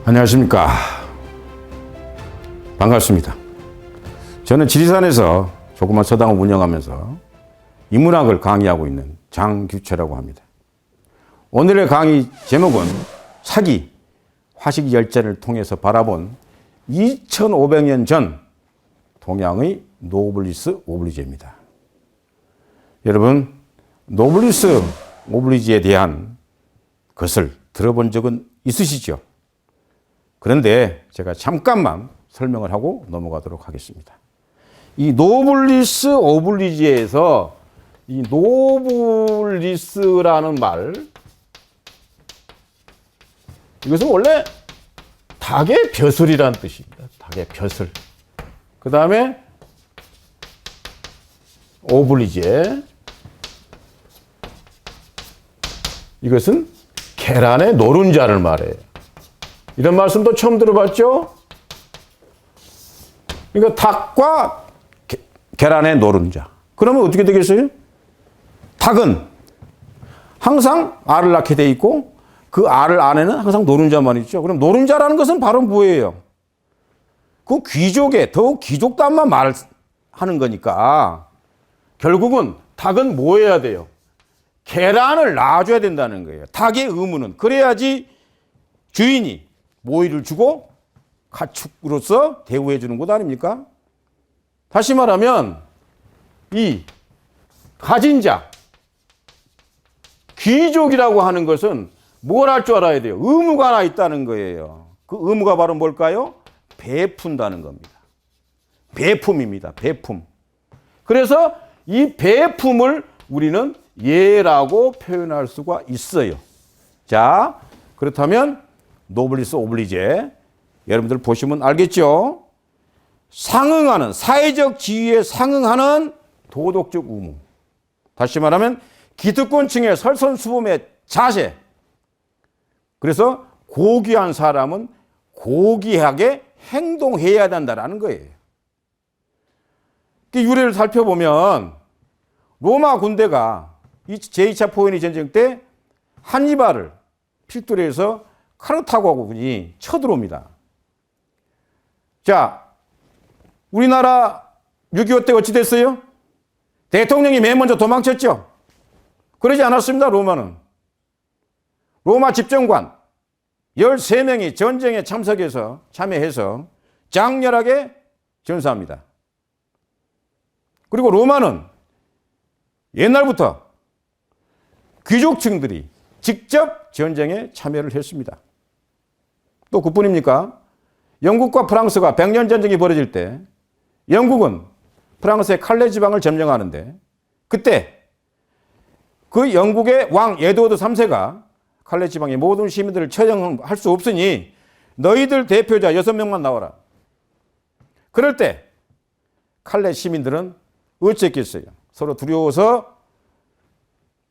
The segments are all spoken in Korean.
안녕하십니까. 반갑습니다. 저는 지리산에서 조그만 서당을 운영하면서 인문학을 강의하고 있는 장규철이라고 합니다. 오늘의 강의 제목은 사기, 화식열전을 통해서 바라본 2500년 전 동양의 노블리스 오블리제입니다. 여러분, 노블리스 오블리제에 대한 것을 들어본 적은 있으시죠? 그런데 제가 잠깐만 설명을 하고 넘어가도록 하겠습니다. 이 노블리스 오블리지에서 이 노블리스라는 말, 이것은 원래 닭의 벼슬이라는 뜻입니다. 닭의 벼슬. 그 다음에 오블리제, 이것은 계란의 노른자를 말해요. 이런 말씀도 처음 들어봤죠? 그러니까 닭과 계란의 노른자. 그러면 어떻게 되겠어요? 닭은 항상 알을 낳게 돼 있고 그 알 안에는 항상 노른자만 있죠. 그럼 노른자라는 것은 바로 뭐예요? 그 귀족의, 더욱 귀족단만 말하는 거니까 결국은 닭은 뭐 해야 돼요? 계란을 낳아줘야 된다는 거예요. 닭의 의무는. 그래야지 주인이 모이를 주고 가축으로서 대우해 주는 것 아닙니까? 다시 말하면 이 가진 자, 귀족이라고 하는 것은 뭘 할 줄 알아야 돼요? 의무가 하나 있다는 거예요. 그 의무가 바로 뭘까요? 베푼다는 겁니다. 베품입니다. 베품. 그래서 이 베품을 우리는 예라고 표현할 수가 있어요. 자, 그렇다면 노블리스 오블리제, 여러분들 보시면 알겠죠? 상응하는, 사회적 지위에 상응하는 도덕적 의무. 다시 말하면 기득권층의 설선수범의 자세. 그래서 고귀한 사람은 고귀하게 행동해야 된다는 거예요. 그 유래를 살펴보면 로마 군대가 제2차 포에니 전쟁 때 한니발을 필두로 해서 카르타고군이 쳐들어옵니다. 자, 우리나라 6.25 때 어찌 됐어요? 대통령이 맨 먼저 도망쳤죠? 그러지 않았습니다, 로마는. 로마 집정관 13명이 전쟁에 참여해서 장렬하게 전사합니다. 그리고 로마는 옛날부터 귀족층들이 직접 전쟁에 참여를 했습니다. 또 그뿐입니까? 영국과 프랑스가 100년 전쟁이 벌어질 때 영국은 프랑스의 칼레 지방을 점령하는데 그때 그 영국의 왕 에드워드 3세가 칼레 지방의 모든 시민들을 처형할 수 없으니 너희들 대표자 6명만 나와라. 그럴 때 칼레 시민들은 어쨌겠어요? 서로 두려워서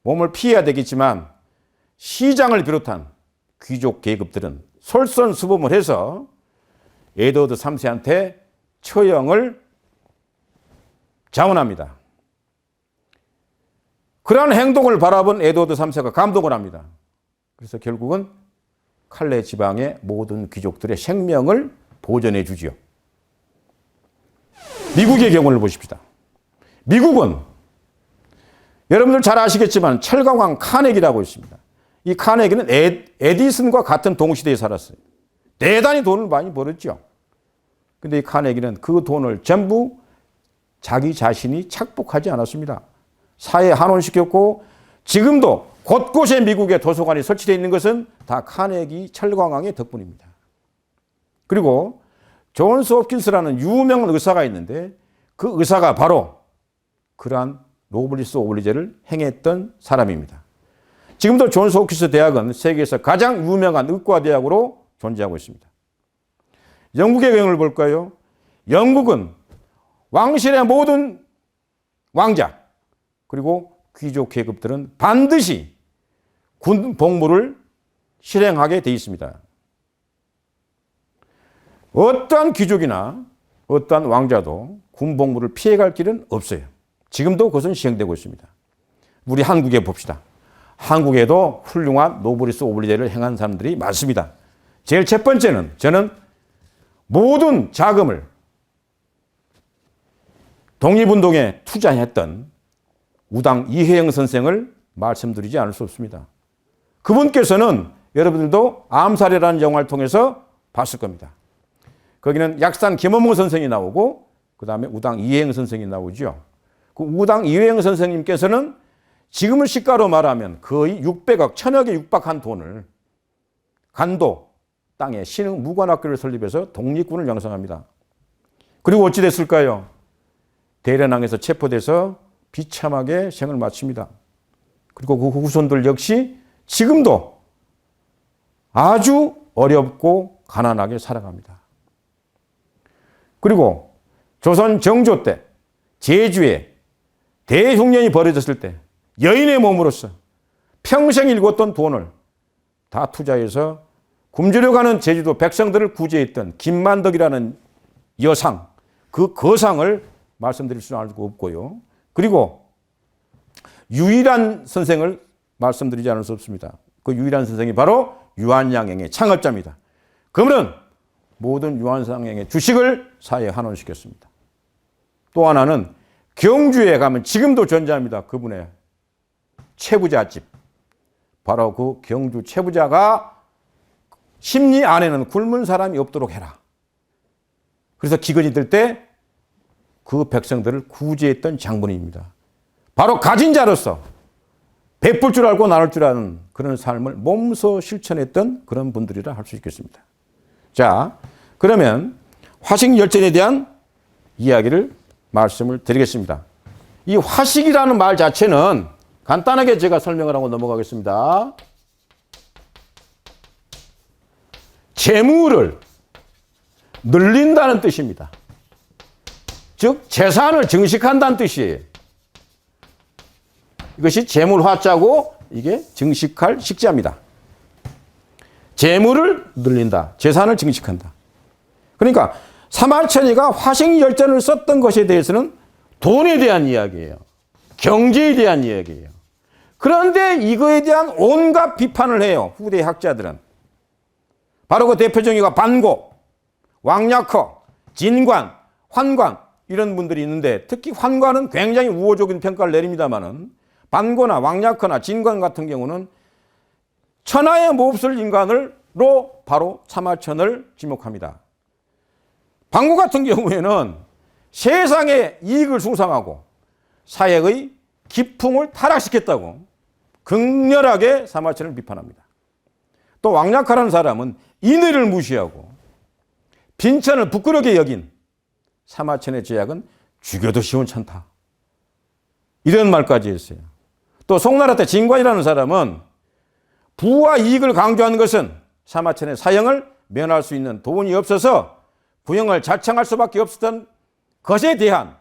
몸을 피해야 되겠지만 시장을 비롯한 귀족 계급들은 솔선수범을 해서 에드워드 3세한테 처형을 자원합니다. 그러한 행동을 바라본 에드워드 3세가 감동을 합니다. 그래서 결국은 칼레 지방의 모든 귀족들의 생명을 보전해 주지요. 미국의 경우를 보십시다. 미국은 여러분들 잘 아시겠지만 철강왕 카네기라고 있습니다. 이 카네기는 에디슨과 같은 동시대에 살았어요. 대단히 돈을 많이 벌었죠. 근데 이 카네기는 그 돈을 전부 자기 자신이 착복하지 않았습니다. 사회에 한원시켰고 지금도 곳곳에 미국의 도서관이 설치되어 있는 것은 다 카네기 철광왕의 덕분입니다. 그리고 존스 홉킨스라는 유명한 의사가 있는데 그 의사가 바로 그러한 노블리스 오블리제를 행했던 사람입니다. 지금도 존스 홉킨스 대학은 세계에서 가장 유명한 의과대학으로 존재하고 있습니다. 영국의 경우를 볼까요? 영국은 왕실의 모든 왕자 그리고 귀족 계급들은 반드시 군 복무를 실행하게 되어 있습니다. 어떠한 귀족이나 어떠한 왕자도 군 복무를 피해갈 길은 없어요. 지금도 그것은 시행되고 있습니다. 우리 한국에 봅시다. 한국에도 훌륭한 노블리스 오블리제를 행한 사람들이 많습니다. 제일 첫 번째는 저는 모든 자금을 독립운동에 투자했던 우당 이혜영 선생을 말씀드리지 않을 수 없습니다. 그분께서는 여러분들도 암살이라는 영화를 통해서 봤을 겁니다. 거기는 약산 김원봉 선생이 나오고 그 다음에 우당 이혜영 선생이 나오죠. 그 우당 이혜영 선생님께서는 지금의 시가로 말하면 거의 600억, 1000억에 육박한 돈을 간도 땅에 신흥 무관학교를 설립해서 독립군을 양성합니다. 그리고 어찌 됐을까요? 대련항에서 체포돼서 비참하게 생을 마칩니다. 그리고 그 후손들 역시 지금도 아주 어렵고 가난하게 살아갑니다. 그리고 조선 정조 때 제주에 대흉년이 벌어졌을 때 여인의 몸으로서 평생 일궜던 돈을 다 투자해서 굶주려 가는 제주도 백성들을 구제했던 김만덕이라는 여상, 그 거상을 말씀드릴 수는 없고요. 그리고 유일한 선생을 말씀드리지 않을 수 없습니다. 그 유일한 선생이 바로 유한양행의 창업자입니다. 그분은 모든 유한양행의 주식을 사회에 환원시켰습니다. 또 하나는 경주에 가면 지금도 존재합니다. 그분의 채부자집. 바로 그 경주 채부자가 심리 안에는 굶은 사람이 없도록 해라. 그래서 기근이 들 때 그 백성들을 구제했던 장본인입니다. 바로 가진 자로서 베풀 줄 알고 나눌 줄 아는 그런 삶을 몸소 실천했던 그런 분들이라 할 수 있겠습니다. 자, 그러면 화식열전에 대한 이야기를 말씀을 드리겠습니다. 이 화식이라는 말 자체는 간단하게 제가 설명을 하고 넘어가겠습니다. 재물을 늘린다는 뜻입니다. 즉 재산을 증식한다는 뜻이에요. 이것이 재물화자고 이게 증식할 식자입니다. 재물을 늘린다. 재산을 증식한다. 그러니까 사마천이가 화식열전을 썼던 것에 대해서는 돈에 대한 이야기예요. 경제에 대한 이야기예요. 그런데 이거에 대한 온갖 비판을 해요. 후대 학자들은. 바로 그 대표적인 반고, 왕약허, 진관, 환관 이런 분들이 있는데 특히 환관은 굉장히 우호적인 평가를 내립니다마는 반고나 왕약허나 진관 같은 경우는 천하에 몹쓸 인간으로 바로 사마천을 지목합니다. 반고 같은 경우에는 세상의 이익을 숭상하고 사회의 기풍을 타락시켰다고 극렬하게 사마천을 비판합니다. 또 왕약허라는 사람은 인의를 무시하고 빈천을 부끄럽게 여긴 사마천의 제약은 죽여도 시원찮다. 이런 말까지 했어요. 또 송나라 때 진관이라는 사람은 부와 이익을 강조한 것은 사마천의 사형을 면할 수 있는 돈이 없어서 구형을 자청할 수밖에 없었던 것에 대한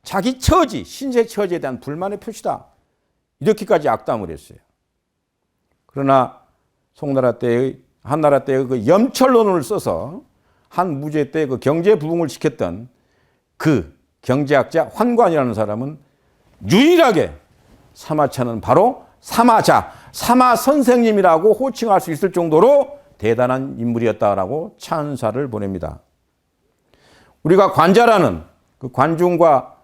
자기 처지, 신세 처지에 대한 불만의 표시다. 이렇게까지 악담을 했어요. 그러나 송나라 때의 한나라 때의 그 염철론을 써서 한 무제 때 그 경제 부흥을 시켰던 그 경제학자 환관이라는 사람은 유일하게 사마천은 바로 사마자, 사마 선생님이라고 호칭할 수 있을 정도로 대단한 인물이었다라고 찬사를 보냅니다. 우리가 관자라는 그 관중과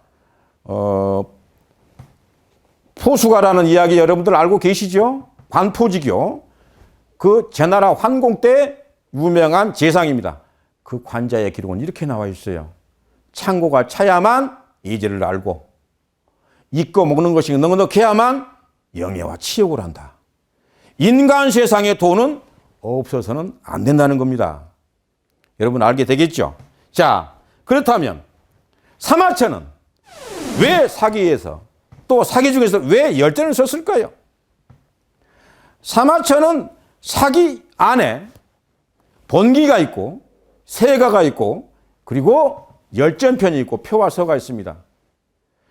포수가라는 이야기 여러분들 알고 계시죠? 관포지교. 그 제나라 환공 때 유명한 제상입니다. 그 관자의 기록은 이렇게 나와 있어요. 창고가 차야만 예절을 알고 입고 먹는 것이 넉넉해야만 영예와 치욕을 한다. 인간 세상에 돈은 없어서는 안 된다는 겁니다. 여러분 알게 되겠죠? 자, 그렇다면 사마천은 왜 사기에서 또 사기 중에서 왜 열전을 썼을까요? 사마천은 사기 안에 본기가 있고 세가가 있고 그리고 열전편이 있고 표와 서가 있습니다.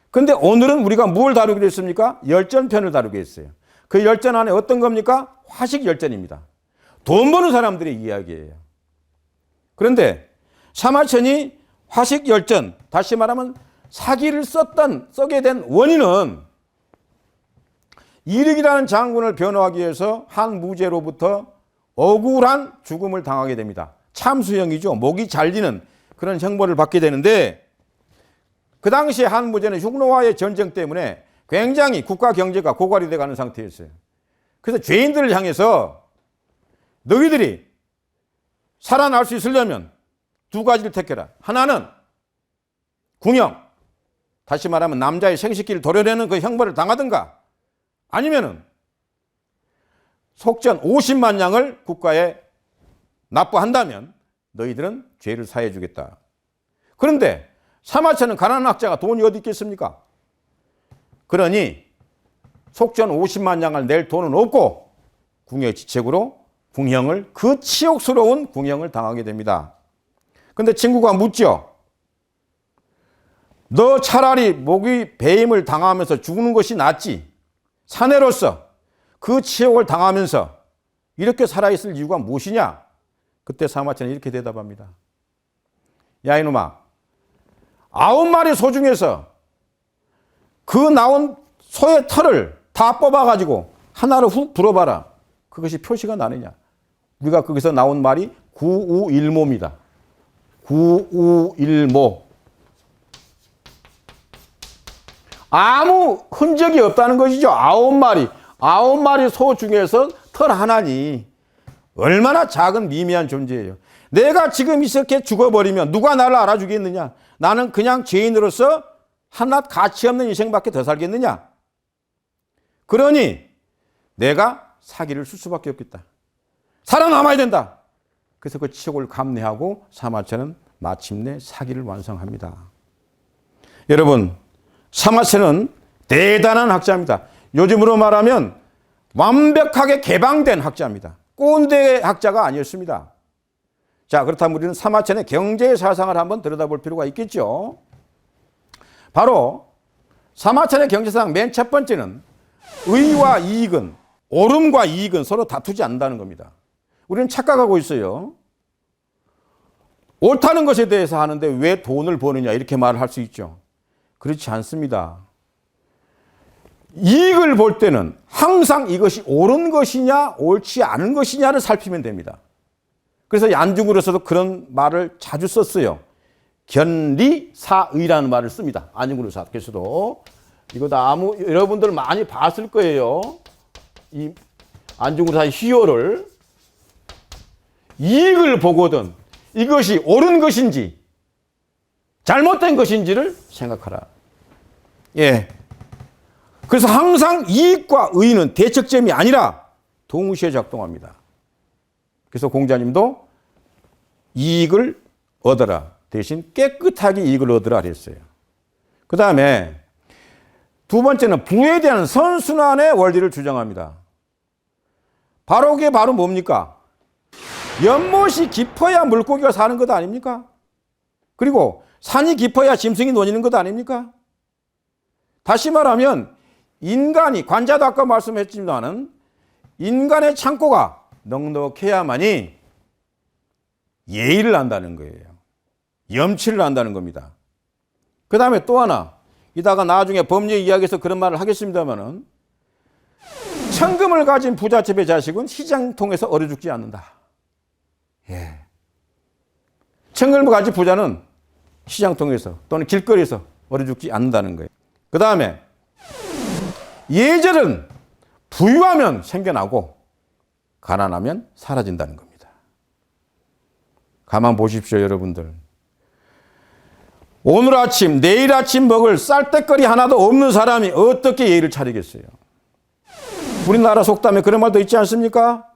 그런데 오늘은 우리가 뭘 다루기로 했습니까? 열전편을 다루게 했어요. 그 열전 안에 어떤 겁니까? 화식 열전입니다. 돈 버는 사람들의 이야기예요. 그런데 사마천이 화식 열전, 다시 말하면 사기를 쓰게 된 원인은 이륵이라는 장군을 변호하기 위해서 한 무제로부터 억울한 죽음을 당하게 됩니다. 참수형이죠. 목이 잘리는 그런 형벌을 받게 되는데 그 당시에 한 무제는 흉노와의 전쟁 때문에 굉장히 국가 경제가 고갈이 돼가는 상태였어요. 그래서 죄인들을 향해서 너희들이 살아날 수 있으려면 두 가지를 택해라. 하나는 궁형, 다시 말하면 남자의 생식기를 도려내는 그 형벌을 당하든가 아니면은 속전 50만 양을 국가에 납부한다면 너희들은 죄를 사해 주겠다. 그런데 사마천은 가난한 학자가 돈이 어디 있겠습니까? 그러니 속전 50만 양을 낼 돈은 없고 궁의 지책으로 궁형을 그 치욕스러운 궁형을 당하게 됩니다. 그런데 친구가 묻죠. 너 차라리 목이 배임을 당하면서 죽는 것이 낫지. 사내로서 그 치욕을 당하면서 이렇게 살아있을 이유가 무엇이냐? 그때 사마천은 이렇게 대답합니다. 야 이놈아, 9마리 소 중에서 그 나온 소의 털을 다 뽑아가지고 하나를 훅 불어봐라. 그것이 표시가 나느냐? 우리가 거기서 나온 말이 구우일모입니다. 구우일모. 아무 흔적이 없다는 것이죠. 9마리 소 중에서 털 하나니 얼마나 작은 미미한 존재예요. 내가 지금 이렇게 죽어버리면 누가 나를 알아주겠느냐? 나는 그냥 죄인으로서 한낱 가치 없는 인생밖에 더 살겠느냐? 그러니 내가 사기를 쓸 수밖에 없겠다. 살아남아야 된다. 그래서 그 치욕을 감내하고 사마천은 마침내 사기를 완성합니다. 여러분, 사마천은 대단한 학자입니다. 요즘으로 말하면 완벽하게 개방된 학자입니다. 꼰대 학자가 아니었습니다. 자, 그렇다면 우리는 사마천의 경제 사상을 한번 들여다볼 필요가 있겠죠. 바로 사마천의 경제사상 맨 첫 번째는 의와 이익은, 옳음과 이익은 서로 다투지 않는다는 겁니다. 우리는 착각하고 있어요. 옳다는 것에 대해서 하는데 왜 돈을 버느냐 이렇게 말을 할 수 있죠. 그렇지 않습니다. 이익을 볼 때는 항상 이것이 옳은 것이냐 옳지 않은 것이냐를 살피면 됩니다. 그래서 안중근에서도 그런 말을 자주 썼어요. 견리사의라는 말을 씁니다. 안중근의사께서도. 이거 다 여러분들 많이 봤을 거예요. 이 안중근의사의 희요를. 이익을 보거든 이것이 옳은 것인지 잘못된 것인지를 생각하라. 예. 그래서 항상 이익과 의의는 대척점이 아니라 동시에 작동합니다. 그래서 공자님도 이익을 얻어라. 대신 깨끗하게 이익을 얻으라 그랬어요. 그 다음에 두 번째는 부에 대한 선순환의 원리를 주장합니다. 바로 그게 바로 뭡니까? 연못이 깊어야 물고기가 사는 것 아닙니까? 그리고 산이 깊어야 짐승이 노니는 것 아닙니까? 다시 말하면 인간이, 관자도 아까 말씀했지만은 인간의 창고가 넉넉해야만이 예의를 한다는 거예요. 염치를 한다는 겁니다. 그 다음에 또 하나, 이따가 나중에 법률 이야기에서 그런 말을 하겠습니다만은 천금을 가진 부잣집의 자식은 시장통에서 얼어 죽지 않는다. 예. 천금을 가진 부자는 시장통에서 또는 길거리에서 얼어 죽지 않는다는 거예요. 그 다음에 예절은 부유하면 생겨나고 가난하면 사라진다는 겁니다. 가만 보십시오, 여러분들. 오늘 아침, 내일 아침 먹을 쌀때거리 하나도 없는 사람이 어떻게 예의를 차리겠어요? 우리나라 속담에 그런 말도 있지 않습니까?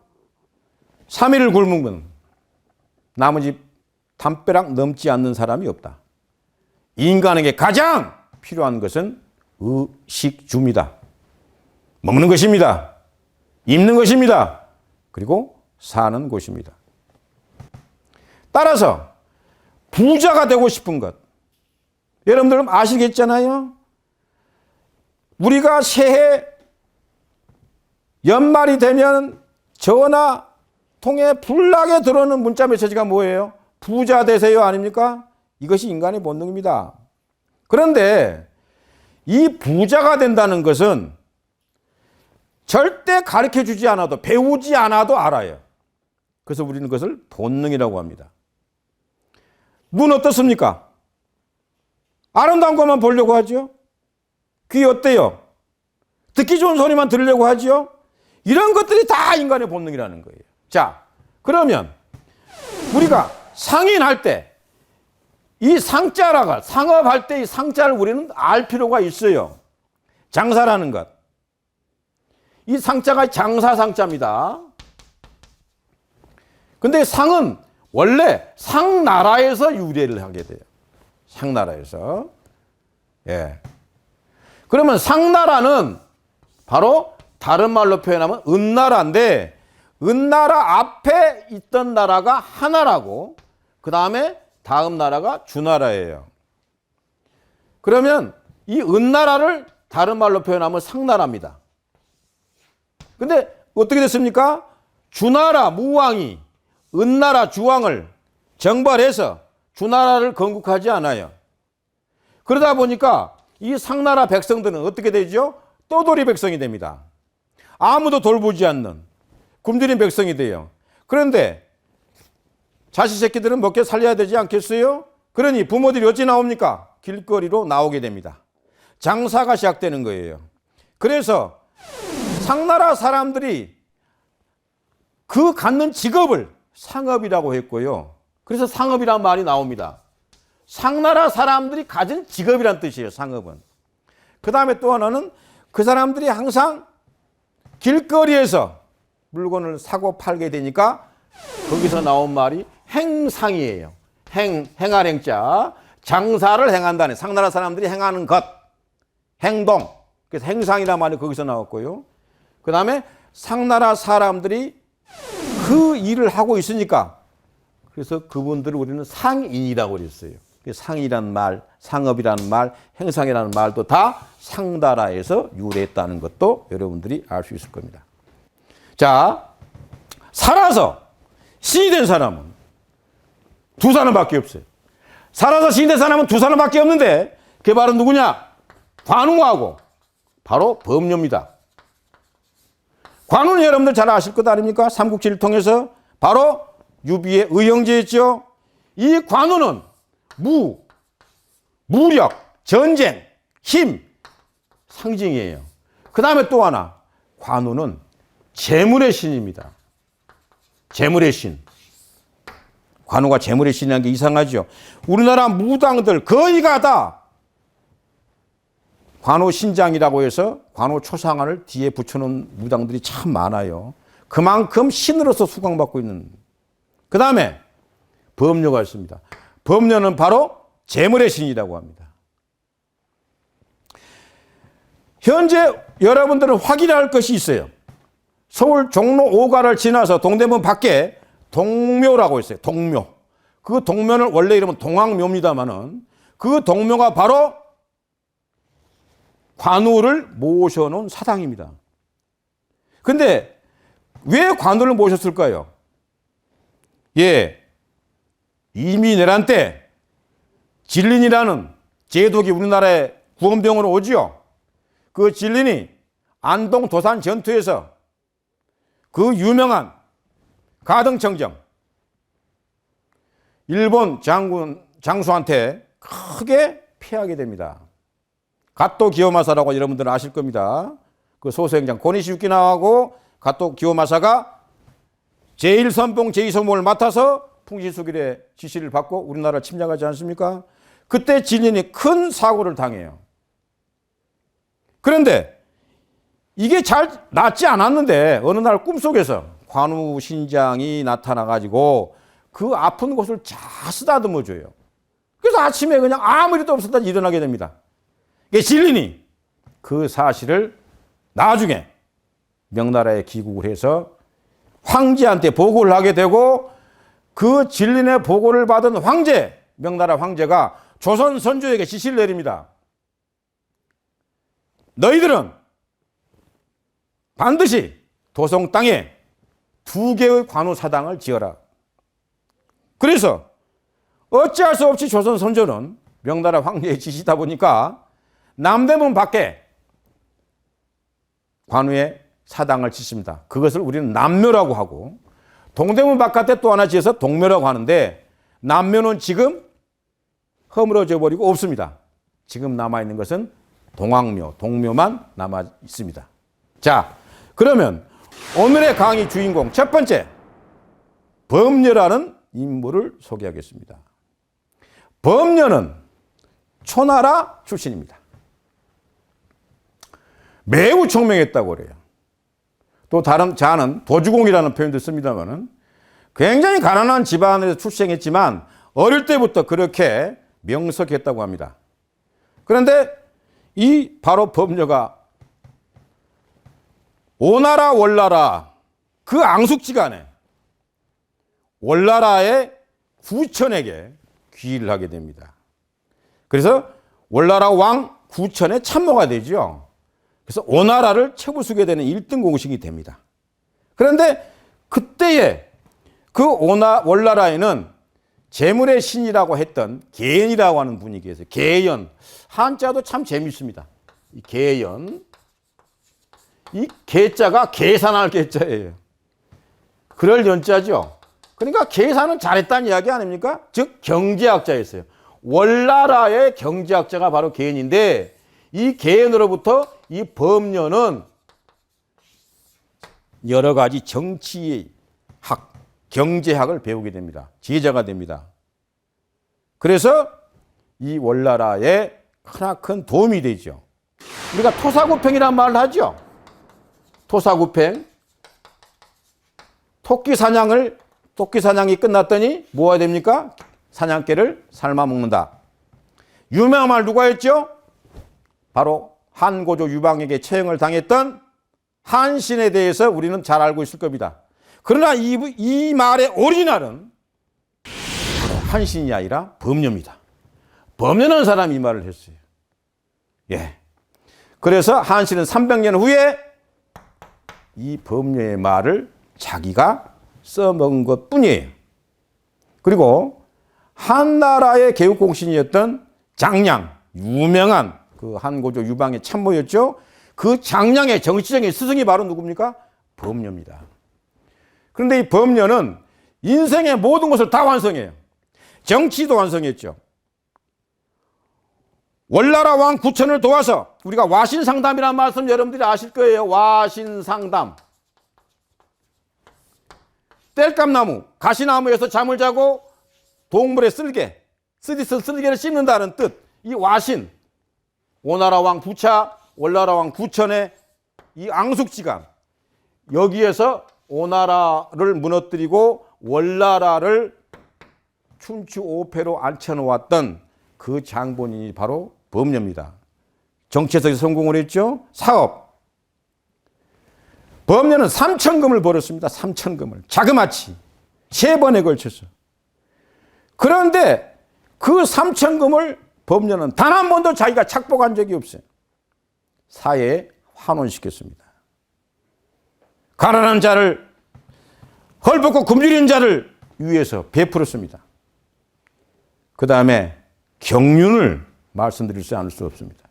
3일을 굶으면 나머지 담벼락 넘지 않는 사람이 없다. 인간에게 가장 필요한 것은 의식주입니다. 먹는 것입니다. 입는 것입니다. 그리고 사는 곳입니다. 따라서 부자가 되고 싶은 것. 여러분들 아시겠잖아요? 우리가 새해 연말이 되면 전화 통해 불나게 들어오는 문자 메시지가 뭐예요? 부자 되세요 아닙니까? 이것이 인간의 본능입니다. 그런데 이 부자가 된다는 것은 절대 가르쳐 주지 않아도 배우지 않아도 알아요. 그래서 우리는 그것을 본능이라고 합니다. 눈 어떻습니까? 아름다운 것만 보려고 하죠. 귀 어때요? 듣기 좋은 소리만 들으려고 하죠. 이런 것들이 다 인간의 본능이라는 거예요. 자, 그러면 우리가 상인할 때 이 상자라가 상업할 때 이 상자를 우리는 알 필요가 있어요. 장사라는 것. 이 상자가 장사상자입니다. 근데 상은 원래 상나라에서 유래를 하게 돼요. 상나라에서. 예. 그러면 상나라는 바로 다른 말로 표현하면 은나라인데 은나라 앞에 있던 나라가 하나라고 그 다음에 다음 나라가 주나라예요. 그러면 이 은나라를 다른 말로 표현하면 상나라입니다. 근데 어떻게 됐습니까? 주나라 무왕이 은나라 주왕을 정벌해서 주나라를 건국하지 않아요. 그러다 보니까 이 상나라 백성들은 어떻게 되죠? 떠돌이 백성이 됩니다. 아무도 돌보지 않는 굶주린 백성이 돼요. 그런데 자식 새끼들은 먹게 살려야 되지 않겠어요? 그러니 부모들이 어찌 나옵니까? 길거리로 나오게 됩니다. 장사가 시작되는 거예요. 그래서 상나라 사람들이 그 갖는 직업을 상업이라고 했고요. 그래서 상업이라는 말이 나옵니다. 상나라 사람들이 가진 직업이란 뜻이에요. 상업은. 그 다음에 또 하나는 그 사람들이 항상 길거리에서 물건을 사고 팔게 되니까 거기서 나온 말이 행상이에요. 행할 행자. 장사를 행한다는 상나라 사람들이 행하는 것. 행동. 그래서 행상이라는 말이 거기서 나왔고요. 그 다음에 상나라 사람들이 그 일을 하고 있으니까 그래서 그분들을 우리는 상인이라고 그랬어요. 상이라는 말, 상업이라는 말, 행상이라는 말도 다 상나라에서 유래했다는 것도 여러분들이 알 수 있을 겁니다. 자, 살아서 신이 된 사람은 두 사람밖에 없어요. 살아서 신이 된 사람은 두 사람밖에 없는데 그게 바로 누구냐? 관우하고 바로 법료입니다. 관우는 여러분들 잘 아실 것 아닙니까? 삼국지를 통해서 바로 유비의 의형제였죠. 이 관우는 무력, 전쟁, 힘 상징이에요. 그 다음에 또 하나 관우는 재물의 신입니다. 재물의 신. 관우가 재물의 신이라는 게 이상하죠. 우리나라 무당들 거의가 다 관우 신장이라고 해서 관우 초상화를 뒤에 붙여놓은 무당들이 참 많아요. 그만큼 신으로서 수강받고 있는. 그 다음에 법료가 있습니다. 법료는 바로 재물의 신이라고 합니다. 현재 여러분들은 확인할 것이 있어요. 서울 종로 5가를 지나서 동대문 밖에 동묘라고 있어요. 동묘. 그 동묘는 원래 이름은 동왕묘입니다만은 그 동묘가 바로 관우를 모셔놓은 사당입니다. 근데 왜 관우를 모셨을까요? 예, 이민해란 때 진린이라는 제독이 우리나라에 구원병으로 오지요. 그 진린이 안동 도산 전투에서 그 유명한 가등청정 일본 장수한테 크게 패하게 됩니다. 가토 기요마사라고 여러분들은 아실 겁니다. 그 소수행장 고니시유키나하고 가토 기요마사가 제1선봉 제2선봉을 맡아서 풍신수길의 지시를 받고 우리나라를 침략하지 않습니까? 그때 진린이 큰 사고를 당해요. 그런데 이게 잘 낫지 않았는데 어느 날 꿈속에서 관우 신장이 나타나가지고 그 아픈 곳을 잘 쓰다듬어줘요. 그래서 아침에 그냥 아무 일도 없었다 일어나게 됩니다. 진린이 그 사실을 나중에 명나라에 귀국을 해서 황제한테 보고를 하게 되고 그 진린의 보고를 받은 황제, 명나라 황제가 조선 선조에게 지시를 내립니다. 너희들은 반드시 도성 땅에 2개의 관우사당을 지어라. 그래서 어찌할 수 없이 조선 선조는 명나라 황제의 지시다 보니까 남대문 밖에 관우의 사당을 짓습니다. 그것을 우리는 남묘라고 하고, 동대문 바깥에 또 하나 지어서 동묘라고 하는데, 남묘는 지금 허물어져 버리고 없습니다. 지금 남아있는 것은 동학묘, 동묘만 남아 있습니다. 자, 그러면 오늘의 강의 주인공 첫 번째, 범녀라는 인물을 소개하겠습니다. 범녀는 초나라 출신입니다. 매우 총명했다고 그래요. 또 다른 자는 도주공이라는 표현도 씁니다만은 굉장히 가난한 집안에서 출생했지만 어릴 때부터 그렇게 명석했다고 합니다. 그런데 이 바로 범녀가 오나라 월나라 그 앙숙지간에 월나라의 구천에게 귀의를 하게 됩니다. 그래서 월나라 왕 구천의 참모가 되죠. 그래서 오나라를 채부수게 되는 1등 공신이 됩니다. 그런데 그때에 그 월나라에는 재물의 신이라고 했던 계연이라고 하는 분이 계세요. 계연. 한자도 참 재밌습니다. 이 계연. 이 계자가 계산할 계자예요. 그럴 연자죠. 그러니까 계산은 잘했다는 이야기 아닙니까? 즉 경제학자였어요. 월나라의 경제학자가 바로 계연인데 이 계연으로부터 이 범녀는 여러 가지 정치학, 경제학을 배우게 됩니다. 제자가 됩니다. 그래서 이 월나라에 크나큰 도움이 되죠. 우리가 토사구팽이라는 말을 하죠. 토사구팽. 토끼 사냥이 끝났더니 뭐가 됩니까? 사냥개를 삶아 먹는다. 유명한 말 누가 했죠? 바로 한고조 유방에게 처형을 당했던 한신에 대해서 우리는 잘 알고 있을 겁니다. 그러나 이 말의 오리지널은 바로 한신이 아니라 범녀입니다. 범녀라는 사람이 이 말을 했어요. 예. 그래서 한신은 300년 후에 이 범녀의 말을 자기가 써먹은 것 뿐이에요. 그리고 한나라의 개국공신이었던 장량, 유명한 그 한고조 유방의 참모였죠. 그 장량의 정치적인 스승이 바로 누굽니까? 범녀입니다. 그런데 이 범녀는 인생의 모든 것을 다 완성해요. 정치도 완성했죠. 월나라 왕 구천을 도와서 우리가 와신상담이라는 말씀 여러분들이 아실 거예요. 와신상담. 땔감나무, 가시나무에서 잠을 자고 동물의 쓸개를 씹는다는 뜻. 이 와신, 오나라 왕 부차, 월나라 왕 구천의 이 앙숙지간, 여기에서 오나라를 무너뜨리고 월나라를 춘추 5패로 앉혀놓았던 그 장본인이 바로 범녀입니다. 정치에서 성공을 했죠. 사업. 범녀는 3천금을 벌었습니다. 3천금을. 자그마치 3번에 걸쳐서. 그런데 그 3천금을 범녀는 단 한 번도 자기가 착복한 적이 없어요. 사회에 환원시켰습니다. 가난한 자를, 헐벗고 굶주린 자를 위해서 베풀었습니다. 그 다음에 경륜을 말씀드릴 수 않을 수 없습니다.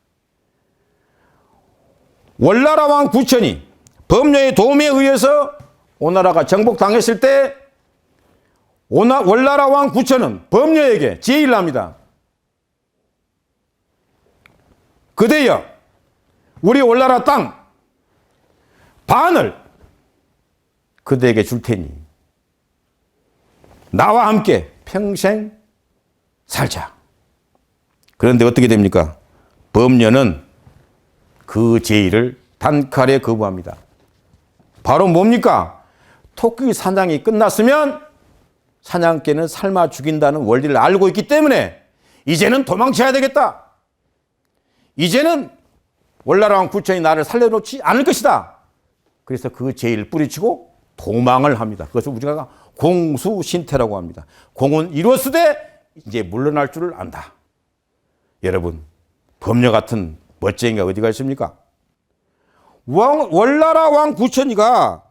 월나라 왕 구천이 범녀의 도움에 의해서 오나라가 정복당했을 때 월나라 왕 구천은 범녀에게 제의를 합니다. 그대여, 우리 월나라 땅 반을 그대에게 줄 테니 나와 함께 평생 살자. 그런데 어떻게 됩니까? 범녀는 그 제의를 단칼에 거부합니다. 바로 뭡니까? 토끼 사냥이 끝났으면 사냥개는 삶아 죽인다는 원리를 알고 있기 때문에 이제는 도망쳐야 되겠다. 이제는 월나라 왕 구천이 나를 살려놓지 않을 것이다. 그래서 그 제의를 뿌리치고 도망을 합니다. 그것을 우리가 공수신태라고 합니다. 공은 이루었으되 이제 물러날 줄을 안다. 여러분, 범녀 같은 멋쟁이가 어디가 있습니까? 월나라 왕 구천이가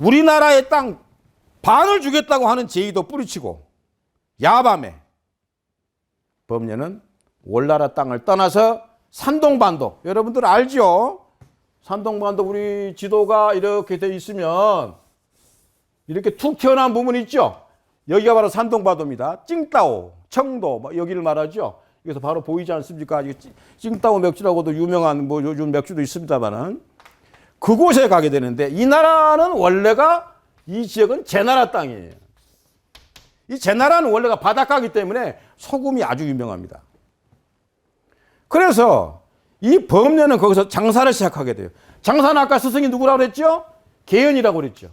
우리나라의 땅 반을 주겠다고 하는 제의도 뿌리치고 야밤에 범녀는 월나라 땅을 떠나서 산동반도, 여러분들 알죠? 산동반도 우리 지도가 이렇게 돼 있으면 이렇게 툭 튀어나온 부분이 있죠? 여기가 바로 산동반도입니다. 찡따오, 청도 여기를 말하죠. 여기서 바로 보이지 않습니까? 찡따오 맥주라고도 유명한 요즘 맥주도 있습니다만은 그곳에 가게 되는데 이 나라는 원래가 이 지역은 제나라 땅이에요. 이 제나라는 원래가 바닷가이기 때문에 소금이 아주 유명합니다. 그래서 이 범녀는 거기서 장사를 시작하게 돼요. 장사는 아까 스승이 누구라고 그랬죠? 계연이라고 그랬죠.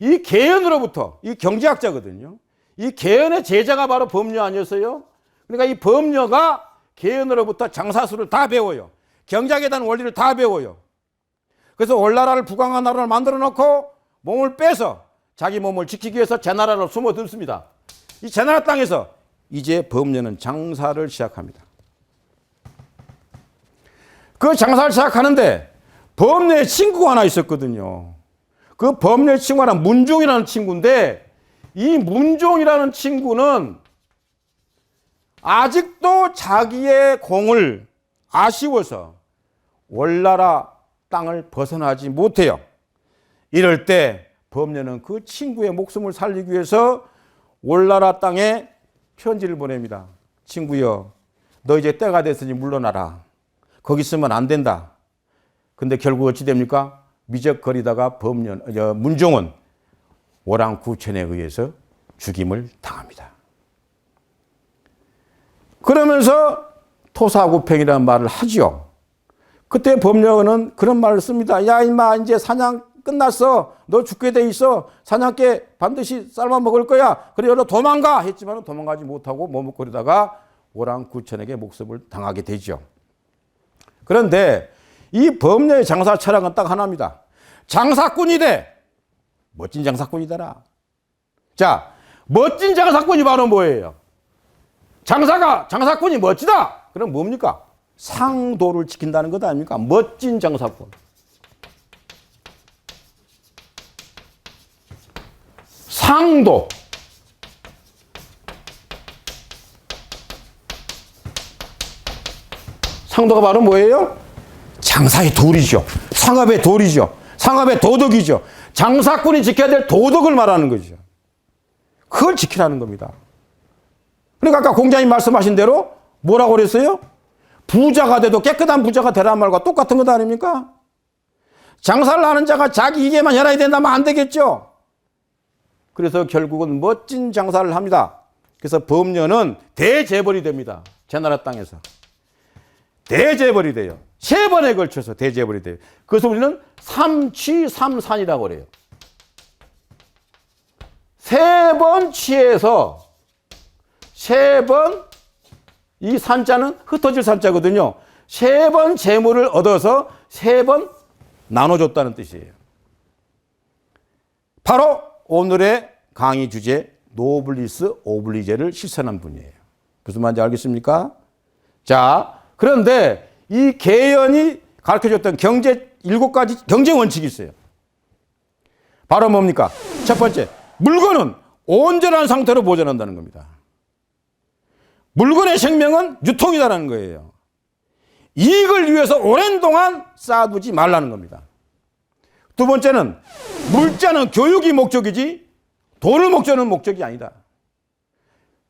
이 계연으로부터, 이 경제학자거든요. 이 계연의 제자가 바로 범녀 아니었어요? 그러니까 이 범녀가 계연으로부터 장사술을 다 배워요. 경제학에 대한 원리를 다 배워요. 그래서 월나라를 부강한 나라를 만들어 놓고 몸을 빼서 자기 몸을 지키기 위해서 제나라로 숨어들습니다. 이 제나라 땅에서 이제 범녀는 장사를 시작합니다. 그 장사를 시작하는데 범녀의 친구가 하나 있었거든요. 그 범녀의 친구가 하나 문종이라는 친구인데 이 문종이라는 친구는 아직도 자기의 공을 아쉬워서 월나라 땅을 벗어나지 못해요. 이럴 때 범녀는 그 친구의 목숨을 살리기 위해서 월나라 땅에 편지를 보냅니다. 친구여, 너 이제 때가 됐으니 물러나라. 거기 있으면 안 된다. 근데 결국 어찌 됩니까? 미적거리다가 문종은 오랑구천에 의해서 죽임을 당합니다. 그러면서 토사구팽이라는 말을 하죠. 그때 범녀는 그런 말을 씁니다. 야 임마, 이제 사냥 끝났어. 너 죽게 돼 있어. 사냥개 반드시 삶아 먹을 거야. 그래 너 도망가 했지만 도망가지 못하고 머뭇거리다가 오랑구천에게 목숨을 당하게 되죠. 그런데 이 범녀의 장사 철학은 딱 하나입니다. 장사꾼이 돼. 멋진 장사꾼이 되라. 자, 멋진 장사꾼이 바로 뭐예요? 장사꾼이 멋지다. 그럼 뭡니까? 상도를 지킨다는 것 아닙니까? 멋진 장사꾼. 상도. 상도가 바로 뭐예요? 장사의 도리죠. 상업의 도리죠. 상업의 도덕이죠. 장사꾼이 지켜야 될 도덕을 말하는 거죠. 그걸 지키라는 겁니다. 그러니까 아까 공자님 말씀하신 대로 뭐라고 그랬어요? 부자가 돼도 깨끗한 부자가 되라는 말과 똑같은 것 아닙니까? 장사를 하는 자가 자기 이게만 해야 된다면 안 되겠죠. 그래서 결국은 멋진 장사를 합니다. 그래서 범녀는 대재벌이 됩니다. 제나라 땅에서. 대재벌이 돼요. 3번에 걸쳐서 대재벌이 돼요. 그래서 우리는 삼취삼산이라고 그래요. 3번 취해서 3번, 이 산자는 흩어질 산자거든요. 3번 재물을 얻어서 3번 나눠줬다는 뜻이에요. 바로 오늘의 강의 주제 노블리스 오블리제를 실천한 분이에요. 무슨 말인지 알겠습니까? 자, 그런데 이 계연이 가르쳐줬던 7가지 경제 원칙이 있어요. 바로 뭡니까? 첫 번째, 물건은 온전한 상태로 보존한다는 겁니다. 물건의 생명은 유통이다라는 거예요. 이익을 위해서 오랜 동안 쌓아두지 말라는 겁니다. 두 번째는 물자는 교육이 목적이지 돈을 목적은 목적이 아니다.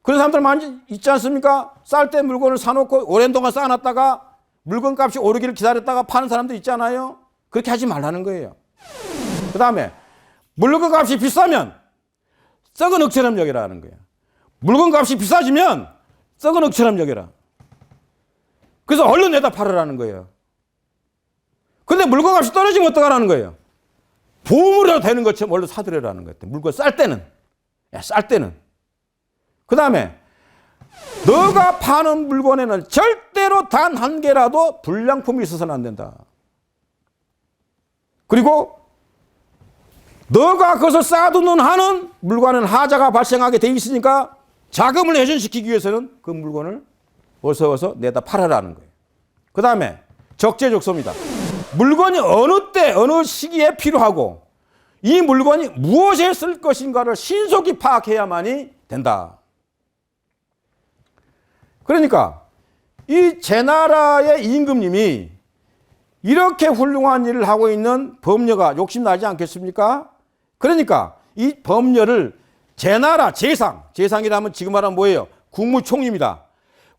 그런 사람들 많이 있지 않습니까? 쌀 때 물건을 사놓고 오랜 동안 쌓아놨다가 물건 값이 오르기를 기다렸다가 파는 사람도 있잖아요. 그렇게 하지 말라는 거예요. 그 다음에 물건 값이 비싸면 썩은 흙처럼 여기라는 거예요. 물건 값이 비싸지면 썩은 억처럼 여겨라. 그래서 얼른 내다 팔으라는 거예요. 근데 물건값이 떨어지면 어떡하라는 거예요? 보험으로 되는 것처럼 얼른 사들여라는 거예요. 물건 쌀 때는. 쌀 때는. 그 다음에 너가 파는 물건에는 절대로 단 한 개라도 불량품이 있어서는 안 된다. 그리고 너가 그것을 쌓아두는 한은 물건은 하자가 발생하게 돼 있으니까 자금을 회전시키기 위해서는 그 물건을 어서 내다 팔아라는 거예요. 그 다음에 적재적소입니다. 물건이 어느 때 어느 시기에 필요하고 이 물건이 무엇에 쓸 것인가를 신속히 파악해야만이 된다. 그러니까 이 제나라의 임금님이 이렇게 훌륭한 일을 하고 있는 범녀가 욕심나지 않겠습니까? 그러니까 이 범녀를 제나라 재상이라면 지금 말하면 뭐예요? 국무총리입니다.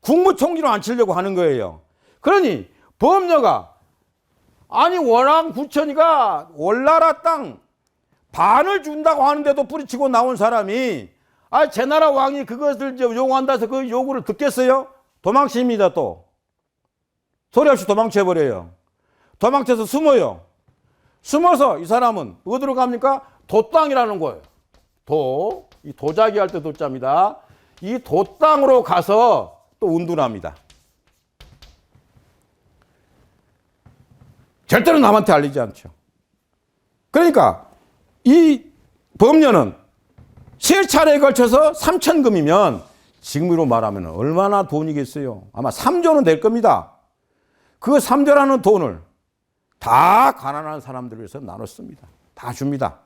국무총리로 앉히려고 하는 거예요. 그러니 범녀가 아니 원앙 부처니가 월나라 땅 반을 준다고 하는데도 뿌리치고 나온 사람이 제나라 왕이 그것을 요구한다 해서 그 요구를 듣겠어요? 도망칩니다. 또 소리 없이 도망쳐버려요. 도망쳐서 숨어요. 숨어서 이 사람은 어디로 갑니까? 도땅이라는 거예요. 이 도자기 할 때 도자입니다. 이 도땅으로 가서 또 운둔합니다. 절대로 남한테 알리지 않죠. 그러니까 이 범녀는 세 차례에 걸쳐서 3천금이면 지금으로 말하면 얼마나 돈이겠어요? 아마 3조는 될 겁니다. 그 3조라는 돈을 다 가난한 사람들을 위해서 나눴습니다. 다 줍니다.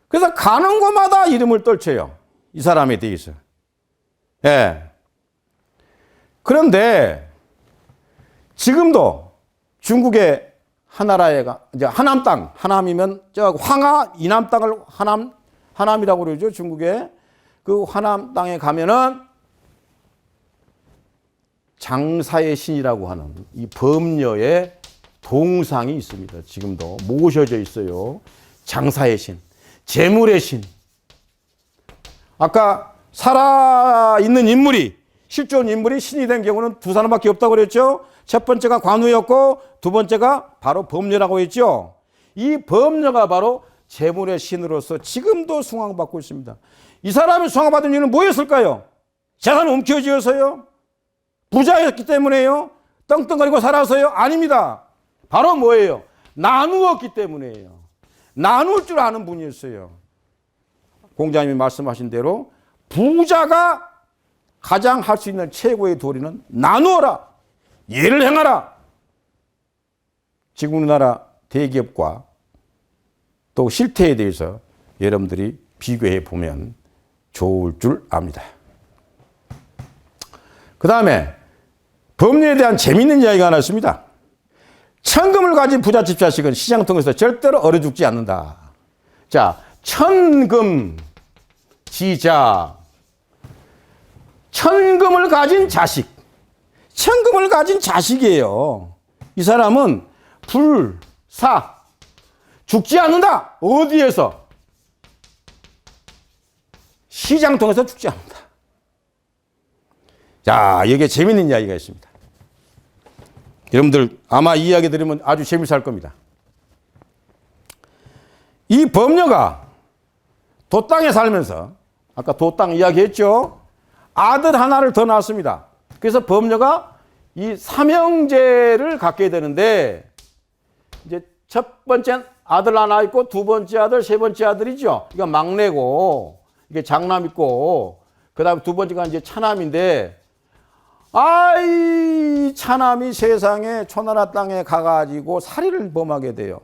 그래서 가는 곳마다 이름을 떨쳐요. 이 사람에 대해서. 예. 그런데 지금도 중국의 하나라에 이제 하남 땅, 하남이면 저 황하 이남 땅을 하남이라고 그러죠. 중국에. 그 하남 땅에 가면은 장사의 신이라고 하는 이 범녀의 동상이 있습니다. 지금도 모셔져 있어요. 장사의 신, 재물의 신. 아까 살아있는 인물이, 실존 인물이 신이 된 경우는 두 사람밖에 없다고 그랬죠. 첫 번째가 관우였고 두 번째가 바로 범녀라고 했죠. 이 범녀가 바로 재물의 신으로서 지금도 숭앙받고 있습니다. 이 사람이 숭앙받은 이유는 뭐였을까요? 재산을 움켜쥐어서요? 부자였기 때문에요? 떵떵거리고 살아서요? 아닙니다. 바로 뭐예요? 나누었기 때문이에요. 나눌 줄 아는 분이었어요. 공자님이 말씀하신 대로 부자가 가장 할 수 있는 최고의 도리는 나누어라. 예를 행하라. 지금 우리나라 대기업과 또 실태에 대해서 여러분들이 비교해 보면 좋을 줄 압니다. 그 다음에 법률에 대한 재미있는 이야기가 하나 있습니다. 천금을 가진 부잣집 자식은 시장 통해서 절대로 얼어 죽지 않는다. 자, 천금 지자. 천금을 가진 자식. 천금을 가진 자식이에요. 이 사람은 불사. 죽지 않는다. 어디에서? 시장 통해서 죽지 않는다. 자, 여기에 재미있는 이야기가 있습니다. 여러분들 아마 이 이야기 들으면 아주 재밌어 할 겁니다. 이 범녀가 도땅에 살면서 아까 도땅 이야기했죠. 아들 하나를 더 낳았습니다. 그래서 범녀가 이 삼형제를 갖게 되는데 이제 첫 번째 아들 하나 있고 두 번째 아들, 세 번째 아들이죠. 이거 막내고 이게 장남 있고 그다음에 두 번째가 이제 차남인데 아이 차남이 세상에 초나라 땅에 가가지고 살인을 범하게 돼요.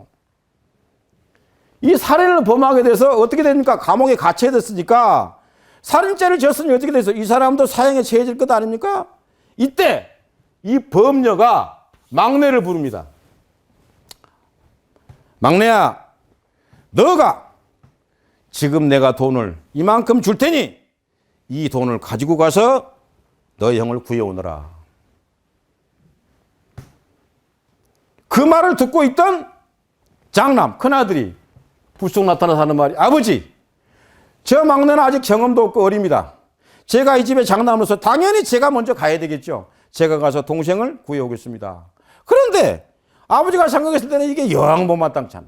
이 살인을 범하게 돼서 어떻게 됩니까? 감옥에 갇혀야 됐으니까 살인죄를 졌으니 어떻게 돼서 이 사람도 사형에 처해질 것 아닙니까? 이때 이 범녀가 막내를 부릅니다. 막내야, 너가 지금 내가 돈을 이만큼 줄 테니 이 돈을 가지고 가서 너의 형을 구해오너라. 그 말을 듣고 있던 장남, 큰아들이 불쑥 나타나서 하는 말이 아버지, 저 막내는 아직 경험도 없고 어립니다. 제가 이 집에 장남으로서 당연히 제가 먼저 가야 되겠죠. 제가 가서 동생을 구해오겠습니다. 그런데 아버지가 생각했을 때는 이게 영 못마땅치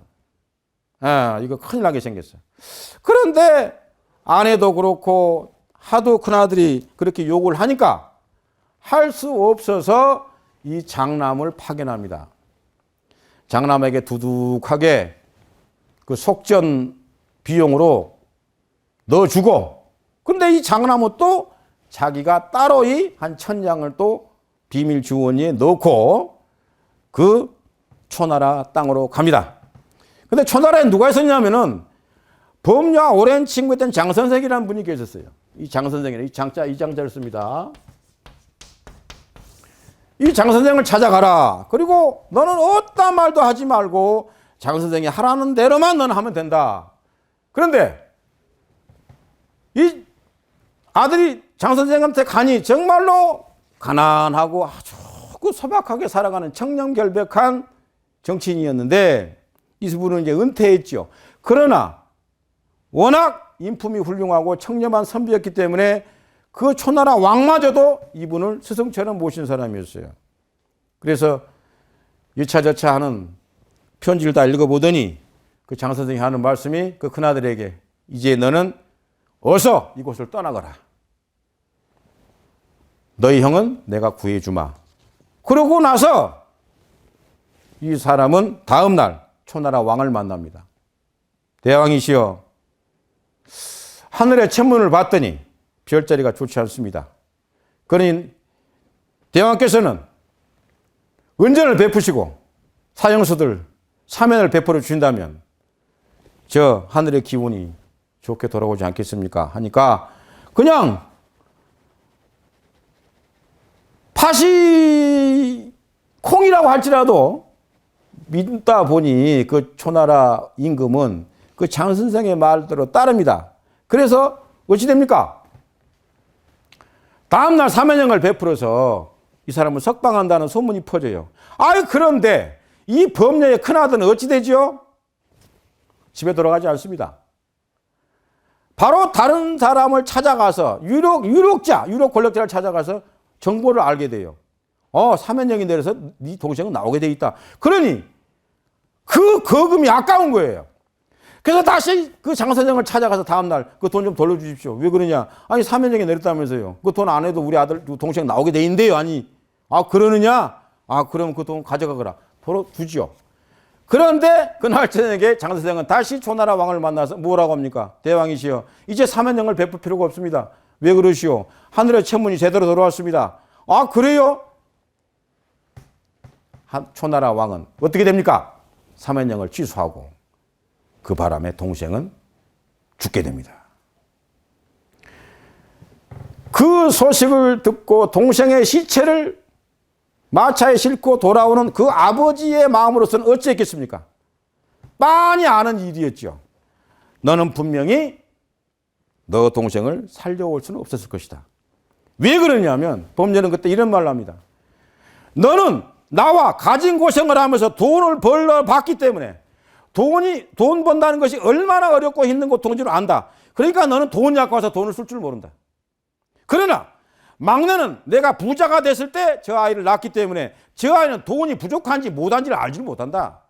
않아. 이거 큰일 나게 생겼어요. 그런데 아내도 그렇고 하도 큰아들이 그렇게 욕을 하니까 할 수 없어서 이 장남을 파견합니다. 장남에게 두둑하게 그 속전 비용으로 넣어주고, 근데 이 장남은 또 자기가 따로이 한 1000냥을 또 비밀 주머니에 넣고 그 초나라 땅으로 갑니다. 근데 초나라에 누가 있었냐면은 범녀와 오랜 친구였던 장선생이라는 분이 계셨어요. 이 장선생이는 이 장자를 씁니다. 이 장선생을 찾아가라. 그리고 너는 어떤 말도 하지 말고 장선생이 하라는 대로만 너는 하면 된다. 그런데 이 아들이 장선생한테 가니 정말로 가난하고 아주 소박하게 살아가는 청렴결백한 정치인이었는데 이분은 이제 은퇴했죠. 그러나 워낙 인품이 훌륭하고 청렴한 선비였기 때문에 그 초나라 왕마저도 이분을 스승처럼 모신 사람이었어요. 그래서 여차저차 하는 편지를 다 읽어보더니 그 장선생이 하는 말씀이 그 큰아들에게 이제 너는 어서 이곳을 떠나거라. 너희 형은 내가 구해주마. 그러고 나서 이 사람은 다음날 초나라 왕을 만납니다. 대왕이시여, 하늘의 천문을 봤더니 별자리가 좋지 않습니다. 그러니 대왕께서는 은전을 베푸시고 사형수들 사면을 베풀어 주신다면 저 하늘의 기운이 좋게 돌아오지 않겠습니까? 하니까 그냥 팥이 콩이라고 할지라도 믿다 보니 그 초나라 임금은 그 장선생의 말대로 따릅니다. 그래서 어찌 됩니까? 다음날 사면형을 베풀어서 이 사람을 석방한다는 소문이 퍼져요. 그런데 이 범녀의 큰아들은 어찌 되죠? 집에 돌아가지 않습니다. 바로 다른 사람을 찾아가서 유력 권력자를 찾아가서 정보를 알게 돼요. 사면형이 내려서 네 동생은 나오게 돼 있다. 그러니 그 거금이 아까운 거예요. 그래서 다시 그 장선생을 찾아가서 다음날 그 돈 좀 돌려주십시오. 왜 그러냐? 사면형이 내렸다면서요. 그 돈 안 해도 우리 아들 동생 나오게 돼 있는데요. 그러느냐? 그럼 그 돈 가져가거라. 돌아두지요. 그런데 그날 저녁에 장선생은 다시 초나라 왕을 만나서 뭐라고 합니까? 대왕이시여, 이제 사면형을 베풀 필요가 없습니다. 왜 그러시오? 하늘의 천문이 제대로 돌아왔습니다. 그래요? 초나라 왕은 어떻게 됩니까? 사면형을 취소하고 그 바람에 동생은 죽게 됩니다. 그 소식을 듣고 동생의 시체를 마차에 싣고 돌아오는 그 아버지의 마음으로서는 어찌했겠습니까? 빤히 아는 일이었죠. 너는 분명히 너 동생을 살려올 수는 없었을 것이다. 왜 그러냐면 범죄는 그때 이런 말을 합니다. 너는 나와 가진 고생을 하면서 돈을 벌러 봤기 때문에 돈 번다는 것이 얼마나 어렵고 힘든 고통인지를 안다. 그러니까 너는 돈이 아까워서 돈을 쓸 줄 모른다. 그러나 막내는 내가 부자가 됐을 때 저 아이를 낳았기 때문에 저 아이는 돈이 부족한지 못한지를 알지를 못한다.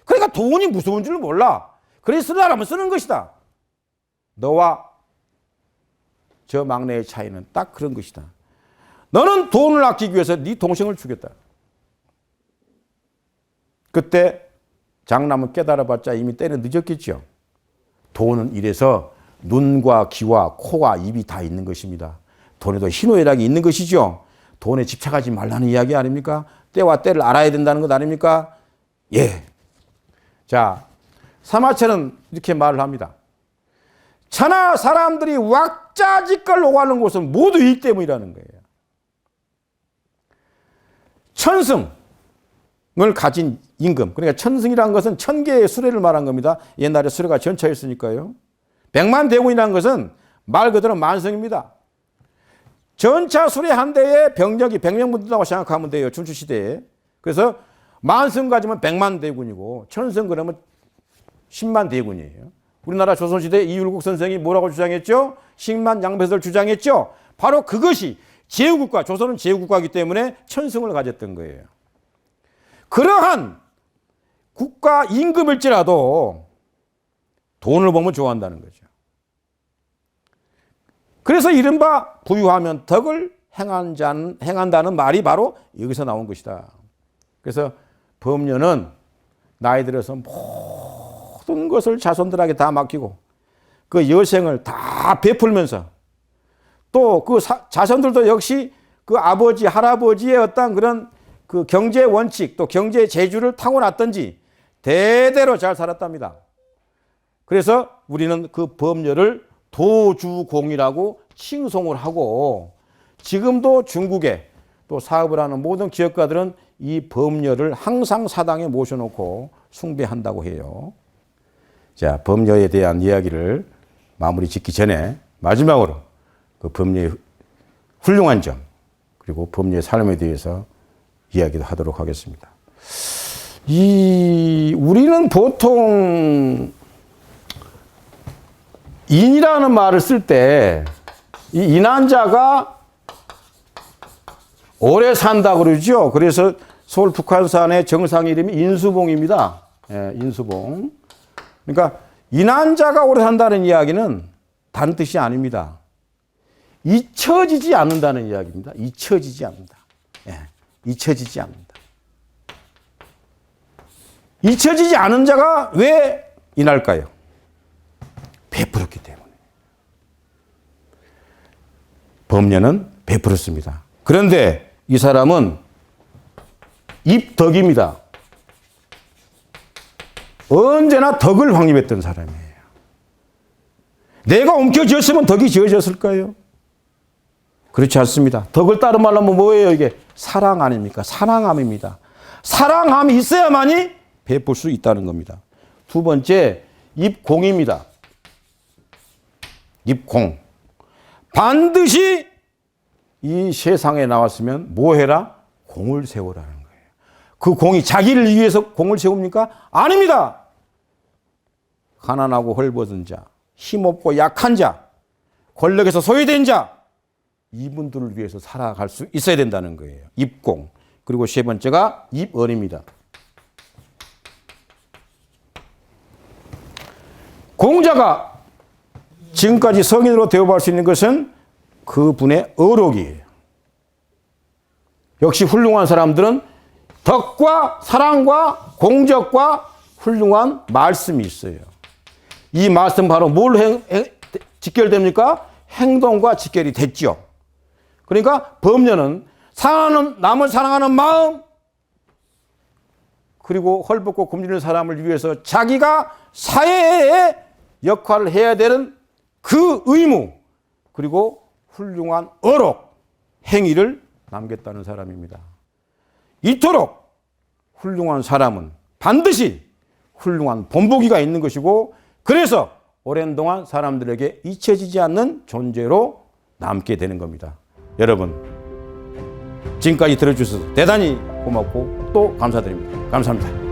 그러니까 돈이 무서운 줄 몰라. 그래서 쓰려면 쓰는 것이다. 너와 저 막내의 차이는 딱 그런 것이다. 너는 돈을 아끼기 위해서 네 동생을 죽였다. 그때 장남은 깨달아봤자 이미 때는 늦었겠죠. 돈은 이래서 눈과 귀와 코와 입이 다 있는 것입니다. 돈에도 희노애락이 있는 것이죠. 돈에 집착하지 말라는 이야기 아닙니까? 때와 때를 알아야 된다는 것 아닙니까? 예. 자, 사마천은 이렇게 말을 합니다. 천하 사람들이 왁자지껄 오가는 곳은 모두 이 때문이라는 거예요. 천승을 가진 임금, 그러니까 천승이라는 것은 1000개의 수레를 말한 겁니다. 옛날에 수레가 전차였으니까요. 100만 대군이라는 것은 말 그대로 만성입니다. 전차 수레 한 대에 병력이 100명 붙는다고 생각하면 돼요. 춘추시대에. 그래서 만성 가지면 100만 대군이고 천승 그러면 10만 대군이에요. 우리나라 조선시대 이율국 선생이 뭐라고 주장했죠? 10만 양배설 주장했죠? 바로 그것이 제후국가, 조선은 제후국가이기 때문에 천성을 가졌던 거예요. 그러한 국가 임금일지라도 돈을 보면 좋아한다는 거죠. 그래서 이른바 부유하면 덕을 행한다는 말이 바로 여기서 나온 것이다. 그래서 범녀는 나이 들어서 모든 것을 자손들에게 다 맡기고 그 여생을 다 베풀면서 또 그 자손들도 역시 그 아버지, 할아버지의 어떤 그런 그 경제 원칙 또 경제 재주를 타고났던지 대대로 잘 살았답니다. 그래서 우리는 그 범녀를 도주공이라고 칭송을 하고 지금도 중국에 또 사업을 하는 모든 기업가들은 이 범녀를 항상 사당에 모셔놓고 숭배한다고 해요. 자, 범녀에 대한 이야기를 마무리 짓기 전에 마지막으로 그 범녀의 훌륭한 점 그리고 범녀의 삶에 대해서 이야기도 하도록 하겠습니다. 우리는 보통 인이라는 말을 쓸 때 이 인한자가 오래 산다 그러죠. 그래서 서울 북한산의 정상 이름이 인수봉입니다. 예, 인수봉. 그러니까 인한자가 오래 산다는 이야기는 다른 뜻이 아닙니다. 잊혀지지 않는다는 이야기입니다. 잊혀지지 않는다. 예, 잊혀지지 않는다. 잊혀지지 않은 자가 왜 인할까요? 베풀었기 때문에. 범녀는 베풀었습니다. 그런데 이 사람은 입덕입니다. 언제나 덕을 확립했던 사람이에요. 내가 옮겨졌으면 덕이 지어졌을까요? 그렇지 않습니다. 덕을 따름하려면 뭐예요? 이게 사랑 아닙니까? 사랑함입니다. 사랑함이 있어야만이 베풀 수 있다는 겁니다. 두 번째, 입공입니다. 입공. 반드시 이 세상에 나왔으면 뭐 해라? 공을 세우라는 거예요. 그 공이 자기를 위해서 공을 세웁니까? 아닙니다. 가난하고 헐벗은 자, 힘없고 약한 자, 권력에서 소외된 자, 이분들을 위해서 살아갈 수 있어야 된다는 거예요. 입공. 그리고 세 번째가 입언입니다. 공자가 지금까지 성인으로 대우받을 수 있는 것은 그분의 어록이에요. 역시 훌륭한 사람들은 덕과 사랑과 공적과 훌륭한 말씀이 있어요. 이 말씀 바로 뭘 직결됩니까? 행동과 직결이 됐죠. 그러니까 범녀는 남을 사랑하는 마음 그리고 헐벗고 굶주리는 사람을 위해서 자기가 사회에 역할을 해야 되는 그 의무 그리고 훌륭한 어록 행위를 남겼다는 사람입니다. 이토록 훌륭한 사람은 반드시 훌륭한 본보기가 있는 것이고 그래서 오랜 동안 사람들에게 잊혀지지 않는 존재로 남게 되는 겁니다. 여러분 지금까지 들어주셔서 대단히 고맙고 또 감사드립니다. 감사합니다.